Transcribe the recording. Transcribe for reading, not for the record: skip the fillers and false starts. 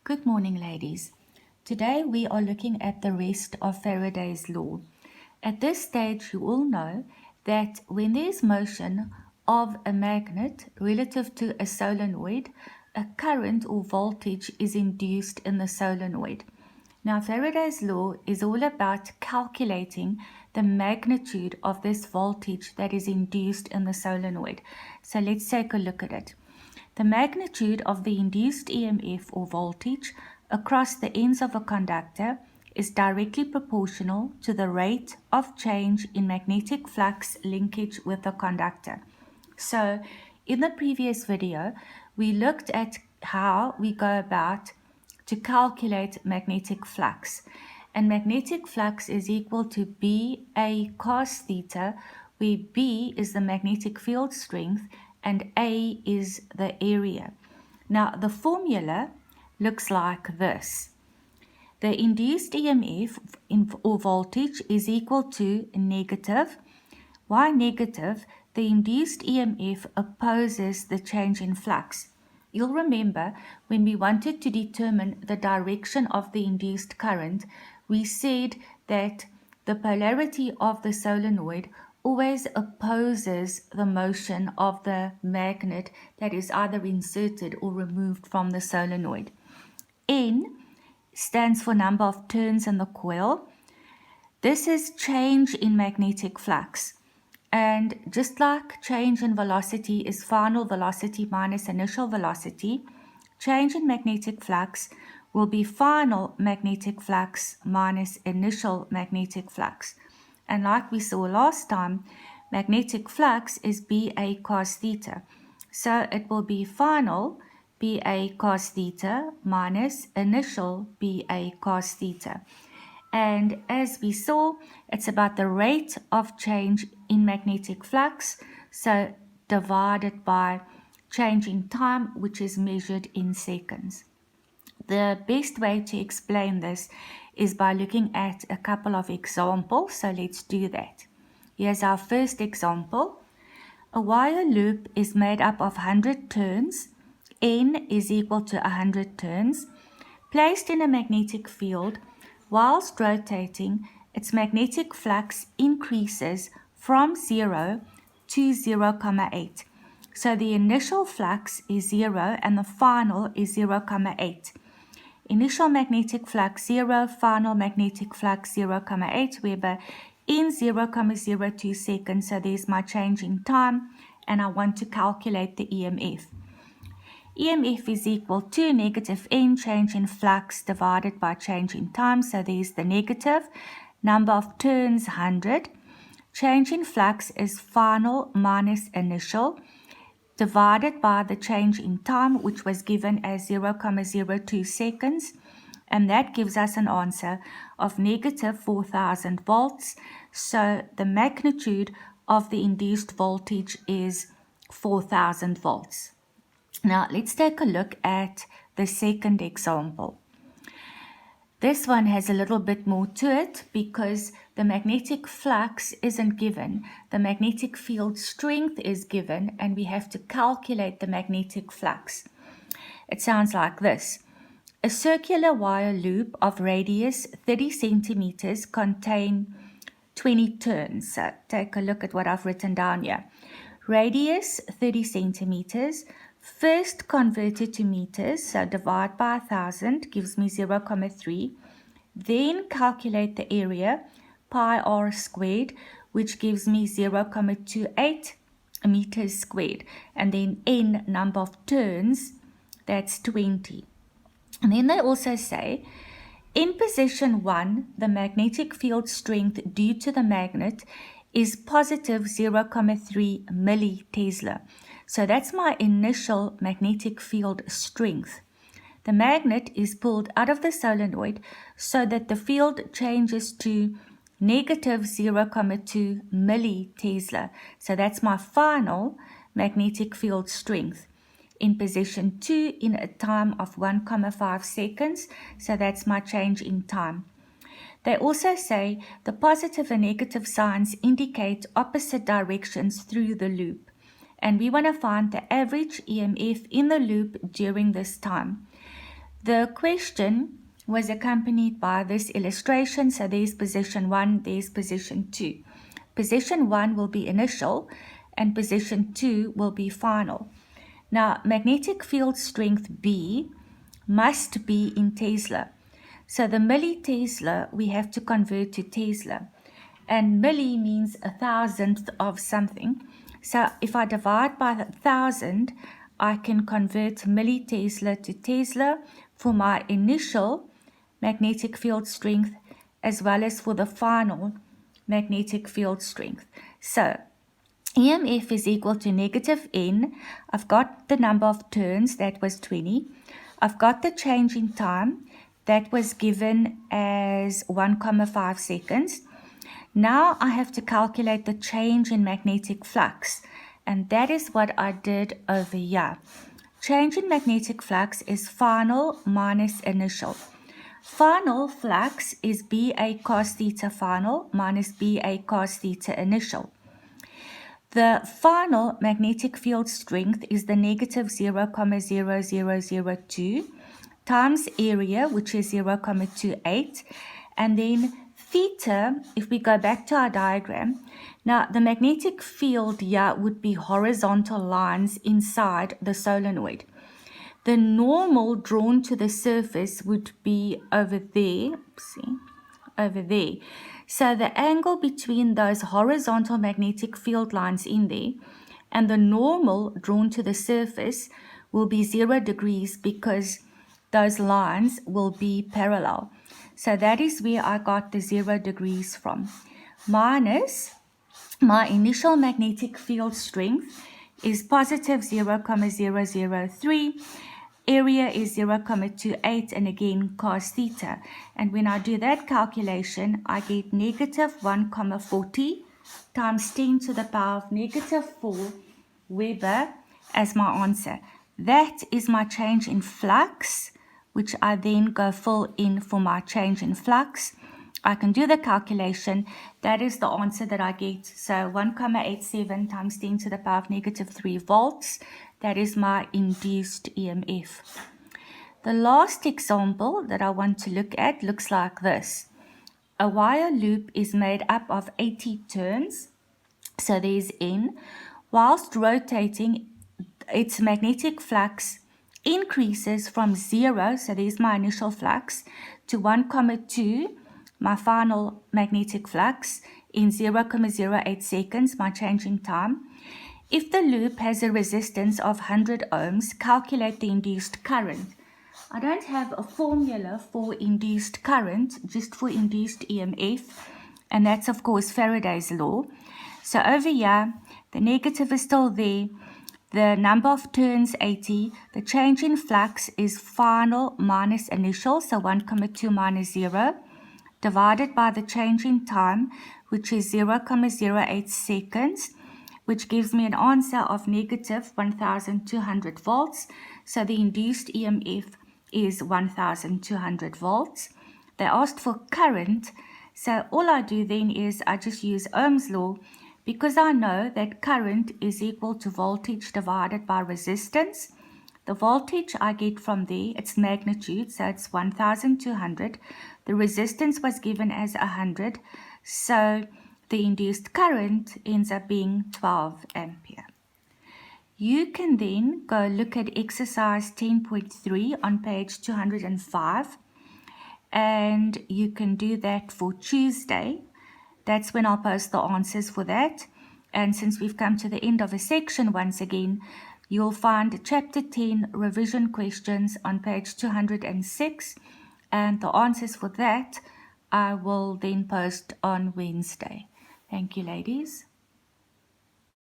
Good morning, ladies. Today we are looking at the rest of Faraday's law. At this stage, you all know that when there is motion of a magnet relative to a solenoid, a current or voltage is induced in the solenoid. Now, Faraday's law is all about calculating the magnitude of this voltage that is induced in the solenoid. So let's take a look at it. The magnitude of the induced EMF or voltage across the ends of a conductor is directly proportional to the rate of change in magnetic flux linkage with the conductor. So, in the previous video, we looked at how we go about to calculate magnetic flux. And magnetic flux is equal to BA cos theta, where B is the magnetic field strength and A is the area. Now, the formula looks like this. The induced EMF or voltage is equal to negative. Why negative? The induced EMF opposes the change in flux. You'll remember when we wanted to determine the direction of the induced current, we said that the polarity of the solenoid always opposes the motion of the magnet that is either inserted or removed from the solenoid. N stands for number of turns in the coil. This is change in magnetic flux. And just like change in velocity is final velocity minus initial velocity, change in magnetic flux will be final magnetic flux minus initial magnetic flux. And like we saw last time, magnetic flux is BA cos theta. So it will be final BA cos theta minus initial BA cos theta. And as we saw, it's about the rate of change in magnetic flux, so divided by change in time, which is measured in seconds. The best way to explain this is by looking at a couple of examples, so let's do that. Here's our first example. A wire loop is made up of 100 turns, N is equal to 100 turns, placed in a magnetic field. Whilst rotating, its magnetic flux increases from 0 to 0,8. So the initial flux is 0 and the final is 0,8. Initial magnetic flux 0, final magnetic flux 0,8 Weber in 0,02 seconds. So there's my change in time, and I want to calculate the EMF. EMF is equal to negative N change in flux divided by change in time. So there's the negative. Number of turns 100. Change in flux is final minus initial divided by the change in time, which was given as 0,02 seconds. And that gives us an answer of negative 4,000 volts. So the magnitude of the induced voltage is 4,000 volts. Now, let's take a look at the second example. This one has a little bit more to it because the magnetic flux isn't given. The magnetic field strength is given, and we have to calculate the magnetic flux. It sounds like this. A circular wire loop of radius 30 centimeters contain 20 turns. So take a look at what I've written down here. Radius 30 centimeters. First converted to meters, so divide by 1,000 gives me 0,3. Then calculate the area, pi r squared, which gives me 0,28 meters squared. And then n, number of turns, that's 20. And then they also say, in position 1, the magnetic field strength due to the magnet is positive 0,3 millitesla. So that's my initial magnetic field strength. The magnet is pulled out of the solenoid so that the field changes to negative 0,2 millitesla. So that's my final magnetic field strength. In position 2 in a time of 1,5 seconds. So that's my change in time. They also say the positive and negative signs indicate opposite directions through the loop. And we want to find the average EMF in the loop during this time. The question was accompanied by this illustration. So there's position 1, there's position 2. Position 1 will be initial and position 2 will be final. Now, magnetic field strength B must be in Tesla. So the millitesla we have to convert to Tesla. And milli means 1,000th of something. So if I divide by 1,000, I can convert millitesla to Tesla for my initial magnetic field strength as well as for the final magnetic field strength. So EMF is equal to negative N. I've got the number of turns, that was 20. I've got the change in time, that was given as 1,5 seconds. Now I have to calculate the change in magnetic flux, and that is what I did over here. Change in magnetic flux is final minus initial. Final flux is BA cos theta final minus BA cos theta initial. The final magnetic field strength is the negative 0,0002 times area, which is 0,28, and then theta, if we go back to our diagram, now the magnetic field here would be horizontal lines inside the solenoid. The normal drawn to the surface would be over there, over there. So the angle between those horizontal magnetic field lines in there and the normal drawn to the surface will be 0 degrees because those lines will be parallel. So that is where I got the 0 degrees from. Minus my initial magnetic field strength is positive 0,003. Area is 0,28 and again cos theta. And when I do that calculation, I get negative 1,40 times 10 to the power of negative 4 Weber as my answer. That is my change in flux, which I then go fill in for my change in flux. I can do the calculation. That is the answer that I get. So 1,87 times 10 to the power of negative 3 volts. That is my induced EMF. The last example that I want to look at looks like this. A wire loop is made up of 80 turns. So there's N. Whilst rotating, its magnetic flux increases from 0, so there's my initial flux, to 1,2, my final magnetic flux, in 0,08 seconds, my change in time. If the loop has a resistance of 100 ohms, calculate the induced current. I don't have a formula for induced current, just for induced EMF, and that's of course Faraday's law. So over here, the negative is still there. The number of turns 80. The change in flux is final minus initial, so 1,2 minus 0, divided by the change in time, which is 0,08 seconds, which gives me an answer of negative 1,200 volts. So the induced EMF is 1,200 volts. They asked for current, so all I do then is I just use Ohm's law, because I know that current is equal to voltage divided by resistance. The voltage I get from there, its magnitude, so it's 1,200. The resistance was given as 100, so the induced current ends up being 12 ampere. You can then go look at exercise 10.3 on page 205, and you can do that for Tuesday. That's when I'll post the answers for that. And since we've come to the end of a section once again, you'll find chapter 10 revision questions on page 206, and the answers for that I will then post on Wednesday. Thank you, ladies.